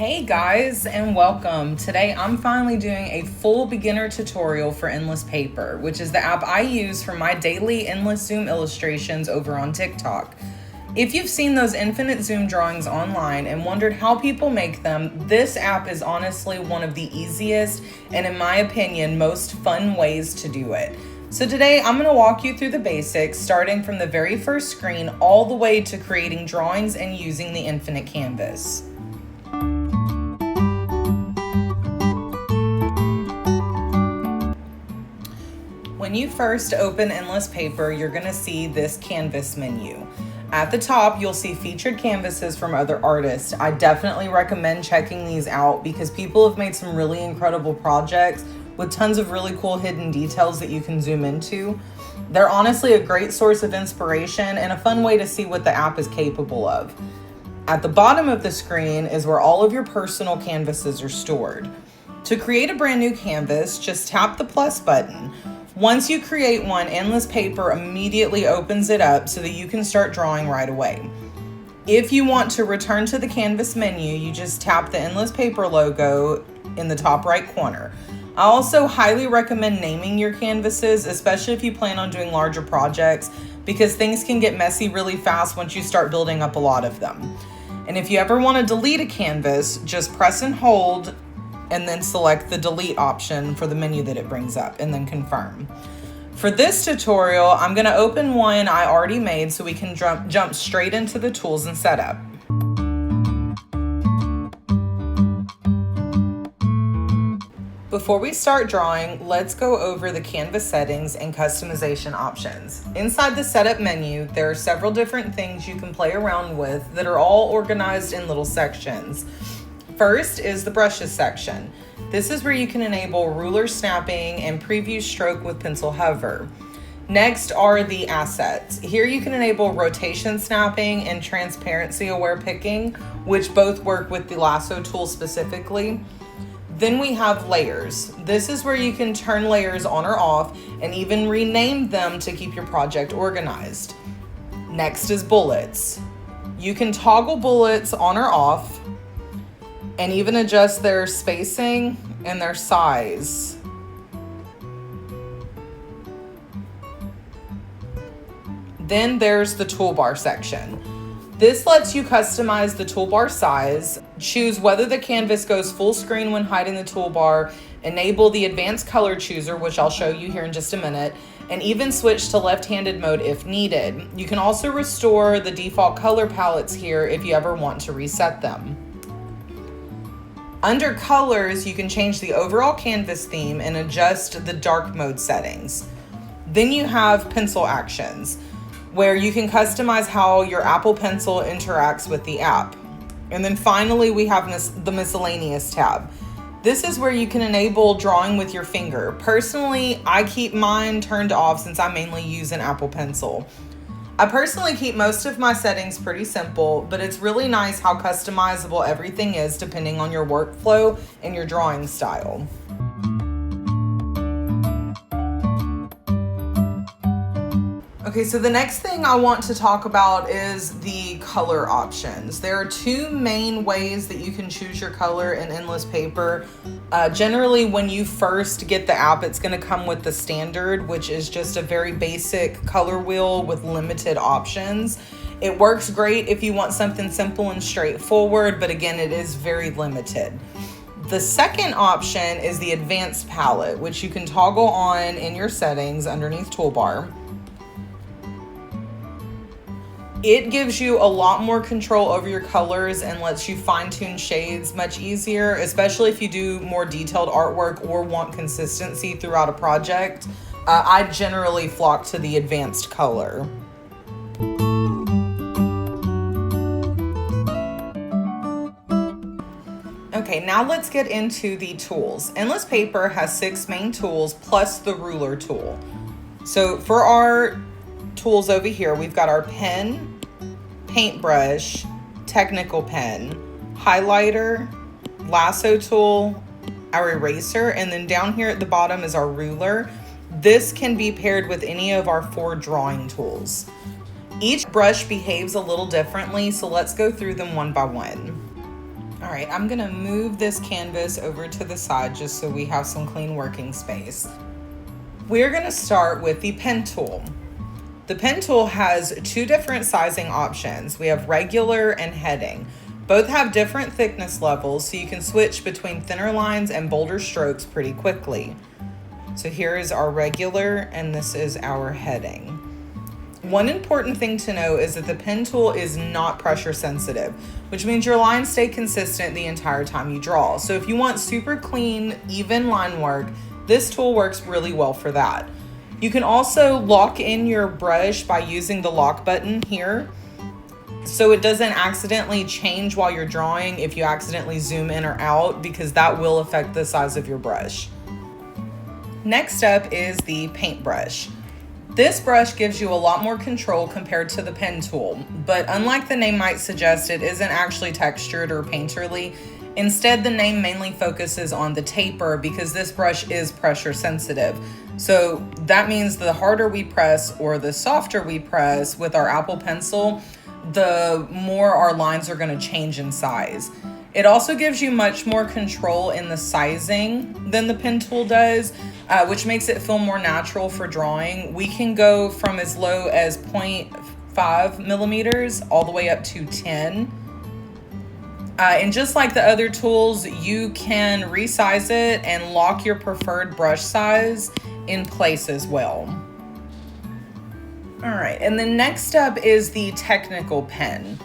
Hey guys, and welcome. Today I'm finally doing a full beginner tutorial for Endless Paper, which is the app I use for my daily endless zoom illustrations over on TikTok. If you've seen those infinite zoom drawings online and wondered how people make them, this app is honestly one of the easiest and, in my opinion, most fun ways to do it. So today I'm going to walk you through the basics, starting from the very first screen all the way to creating drawings and using the infinite canvas. When you first open Endless Paper, you're going to see this canvas menu. At the top, you'll see featured canvases from other artists. I definitely recommend checking these out because people have made some really incredible projects with tons of really cool hidden details that you can zoom into. They're honestly a great source of inspiration and a fun way to see what the app is capable of. At the bottom of the screen is where all of your personal canvases are stored. To create a brand new canvas, just tap the plus button. Once you create one, Endless Paper immediately opens it up so that you can start drawing right away. If you want to return to the canvas menu, you just tap the Endless Paper logo in the top right corner. I also highly recommend naming your canvases, especially if you plan on doing larger projects, because things can get messy really fast once you start building up a lot of them. And if you ever want to delete a canvas, just press and hold and then select the delete option for the menu that it brings up and then confirm. For this tutorial, I'm gonna open one I already made so we can jump straight into the tools and setup. Before we start drawing, let's go over the canvas settings and customization options. Inside the setup menu, there are several different things you can play around with that are all organized in little sections. First is the brushes section. This is where you can enable ruler snapping and preview stroke with pencil hover. Next are the assets. Here you can enable rotation snapping and transparency aware picking, which both work with the Lasso tool specifically. Then we have layers. This is where you can turn layers on or off and even rename them to keep your project organized. Next is bullets. You can toggle bullets on or off and even adjust their spacing and their size. Then there's the toolbar section. This lets you customize the toolbar size, choose whether the canvas goes full screen when hiding the toolbar, enable the advanced color chooser, which I'll show you here in just a minute, and even switch to left-handed mode if needed. You can also restore the default color palettes here if you ever want to reset them. Under colors, you can change the overall canvas theme and adjust the dark mode settings. Then you have pencil actions, where you can customize how your Apple Pencil interacts with the app. And then finally, we have the miscellaneous tab. This is where you can enable drawing with your finger. Personally, I keep mine turned off since I mainly use an Apple Pencil. I personally keep most of my settings pretty simple, but it's really nice how customizable everything is depending on your workflow and your drawing style. Okay, so the next thing I want to talk about is the color options. There are two main ways that you can choose your color in Endless Paper. Generally, when you first get the app, it's going to come with the standard, which is just a very basic color wheel with limited options. It works great if you want something simple and straightforward, but again, it is very limited. The second option is the advanced palette, which you can toggle on in your settings underneath toolbar. It gives you a lot more control over your colors and lets you fine-tune shades much easier, especially if you do more detailed artwork or want consistency throughout a project. I generally flock to the advanced color. Okay, now let's get into the tools. Endless Paper has 6 main tools plus the ruler tool. So for our tools over here, we've got our pen, paintbrush, technical pen, highlighter, lasso tool, our eraser, and then down here at the bottom is our ruler. This can be paired with any of our 4 drawing tools. Each brush behaves a little differently, so let's go through them one by one. All right, I'm gonna move this canvas over to the side just so we have some clean working space. We're gonna start with the pen tool. The pen tool has two different sizing options. We have regular and heading. Both have different thickness levels, so you can switch between thinner lines and bolder strokes pretty quickly. So here is our regular, and this is our heading. One important thing to know is that the pen tool is not pressure sensitive, which means your lines stay consistent the entire time you draw. So if you want super clean, even line work, this tool works really well for that. You can also lock in your brush by using the lock button here, so it doesn't accidentally change while you're drawing if you accidentally zoom in or out, because that will affect the size of your brush. Next up is the paintbrush. This brush gives you a lot more control compared to the pen tool, but unlike the name might suggest, it isn't actually textured or painterly. Instead, the name mainly focuses on the taper because this brush is pressure sensitive. So that means the harder we press or the softer we press with our Apple Pencil, the more our lines are going to change in size. It also gives you much more control in the sizing than the pen tool does, which makes it feel more natural for drawing. We can go from as low as 0.5 millimeters all the way up to 10. And just like the other tools, you can resize it and lock your preferred brush size in place as well. All right, and then next up is the technical pen.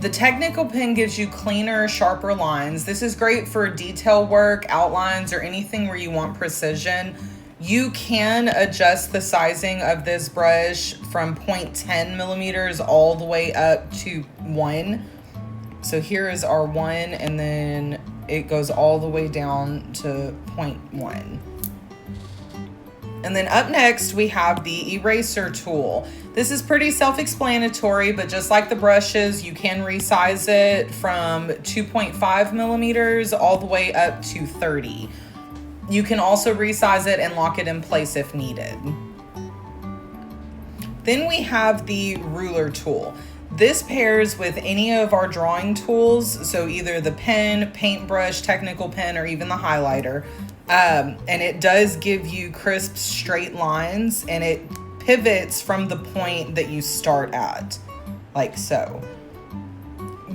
The technical pen gives you cleaner, sharper lines. This is great for detail work, outlines, or anything where you want precision. You can adjust the sizing of this brush from 0.10 millimeters all the way up to 1. So here is our 1, and then it goes all the way down to 0.1. And then up next, we have the eraser tool. This is pretty self-explanatory, but just like the brushes, you can resize it from 2.5 millimeters all the way up to 30. You can also resize it and lock it in place if needed. Then we have the ruler tool. This pairs with any of our drawing tools, so either the pen, paintbrush, technical pen, or even the highlighter. And it does give you crisp, straight lines, and it pivots from the point that you start at, like so.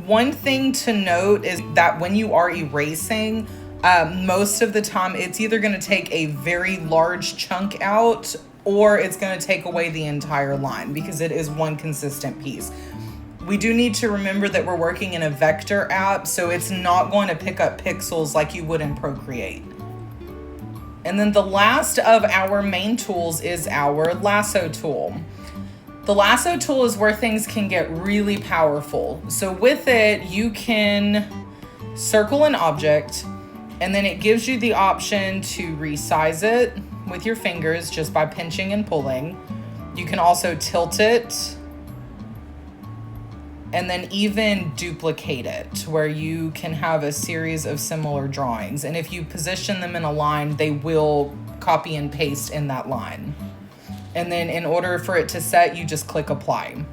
One thing to note is that when you are erasing, most of the time it's either going to take a very large chunk out, or it's going to take away the entire line because it is one consistent piece. We do need to remember that we're working in a vector app, so it's not going to pick up pixels like you would in Procreate. And then the last of our main tools is our lasso tool. The lasso tool is where things can get really powerful. So with it, you can circle an object, and then it gives you the option to resize it with your fingers just by pinching and pulling. You can also tilt it, and then even duplicate it where you can have a series of similar drawings. And if you position them in a line, they will copy and paste in that line. And then in order for it to set, you just click apply.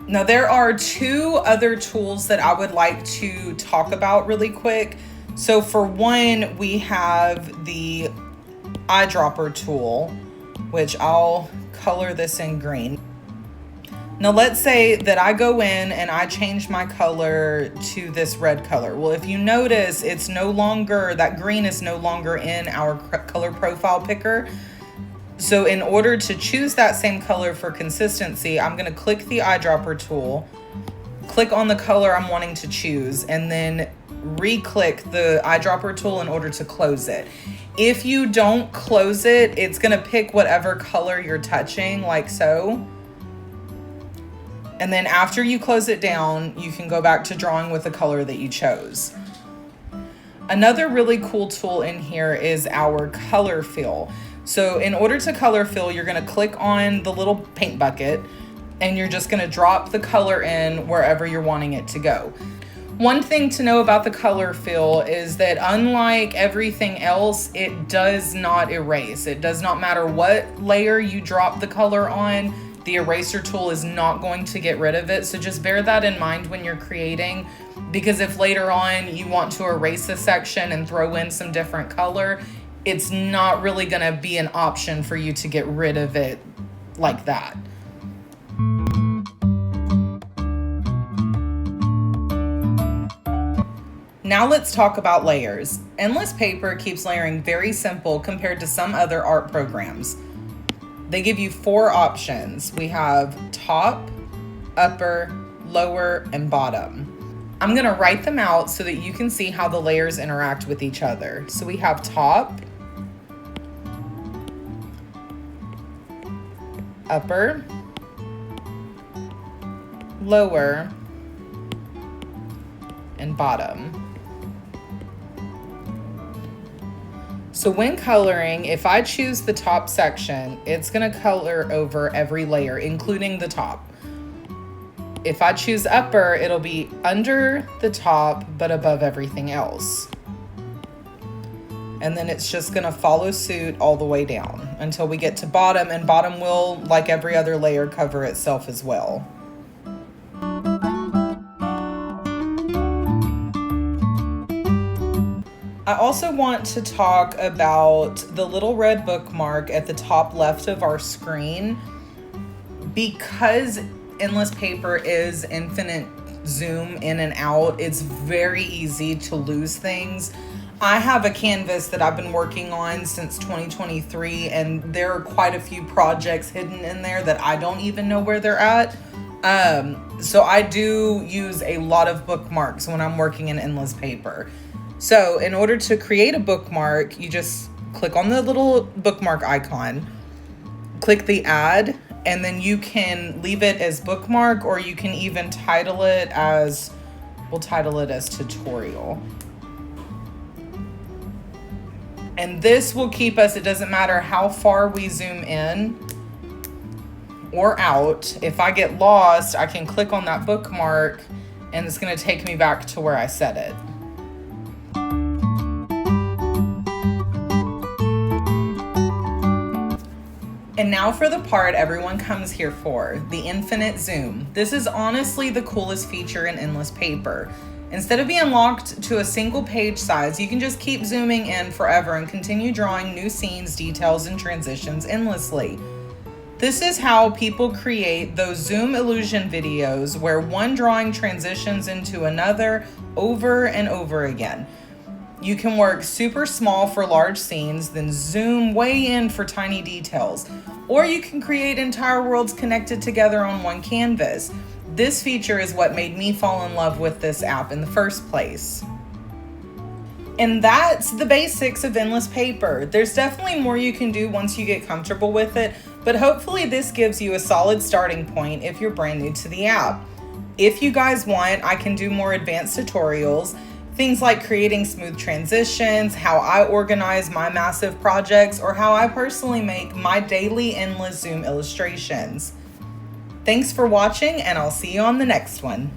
Now there are two other tools that I would like to talk about really quick. So for one, we have the eyedropper tool, which I'll color this in green. Now let's say that I go in and I change my color to this red color. Well, if you notice, it's no longer, that green is no longer in our color profile picker. So in order to choose that same color for consistency, I'm gonna click the eyedropper tool, click on the color I'm wanting to choose, and then re-click the eyedropper tool in order to close it. If you don't close it, it's gonna pick whatever color you're touching, like so. And then after you close it down, you can go back to drawing with the color that you chose. Another really cool tool in here is our color fill. So in order to color fill, you're gonna click on the little paint bucket, and you're just gonna drop the color in wherever you're wanting it to go. One thing to know about the color fill is that unlike everything else, it does not erase. It does not matter what layer you drop the color on, The eraser tool is not going to get rid of it. So just bear that in mind when you're creating, because if later on you want to erase a section and throw in some different color, it's not really gonna be an option for you to get rid of it like that. Now let's talk about layers. Endless Paper keeps layering very simple compared to some other art programs. They give you 4 options. We have top, upper, lower, and bottom. I'm gonna write them out so that you can see how the layers interact with each other. So we have top, upper, lower, and bottom. So when coloring, if I choose the top section, it's gonna color over every layer, including the top. If I choose upper, it'll be under the top, but above everything else. And then it's just gonna follow suit all the way down until we get to bottom, and bottom will, like every other layer, cover itself as well. I also want to talk about the little red bookmark at the top left of our screen. Because Endless Paper is infinite zoom in and out, it's very easy to lose things. I have a canvas that I've been working on since 2023, and there are quite a few projects hidden in there that I don't even know where they're at. So I do use a lot of bookmarks when I'm working in Endless Paper. So in order to create a bookmark, you just click on the little bookmark icon, click the add, and then you can leave it as bookmark, or you can even title it as, we'll title it as tutorial. And this will keep us, it doesn't matter how far we zoom in or out. If I get lost, I can click on that bookmark and it's gonna take me back to where I set it. And now for the part everyone comes here for, the infinite zoom. This is honestly the coolest feature in Endless Paper. Instead of being locked to a single page size, you can just keep zooming in forever and continue drawing new scenes, details, and transitions endlessly. This is how people create those zoom illusion videos where one drawing transitions into another over and over again. You can work super small for large scenes, then zoom way in for tiny details. Or you can create entire worlds connected together on one canvas. This feature is what made me fall in love with this app in the first place. And that's the basics of Endless Paper. There's definitely more you can do once you get comfortable with it, but hopefully this gives you a solid starting point if you're brand new to the app. If you guys want, I can do more advanced tutorials. Things like creating smooth transitions, how I organize my massive projects, or how I personally make my daily endless zoom illustrations. Thanks for watching, and I'll see you on the next one.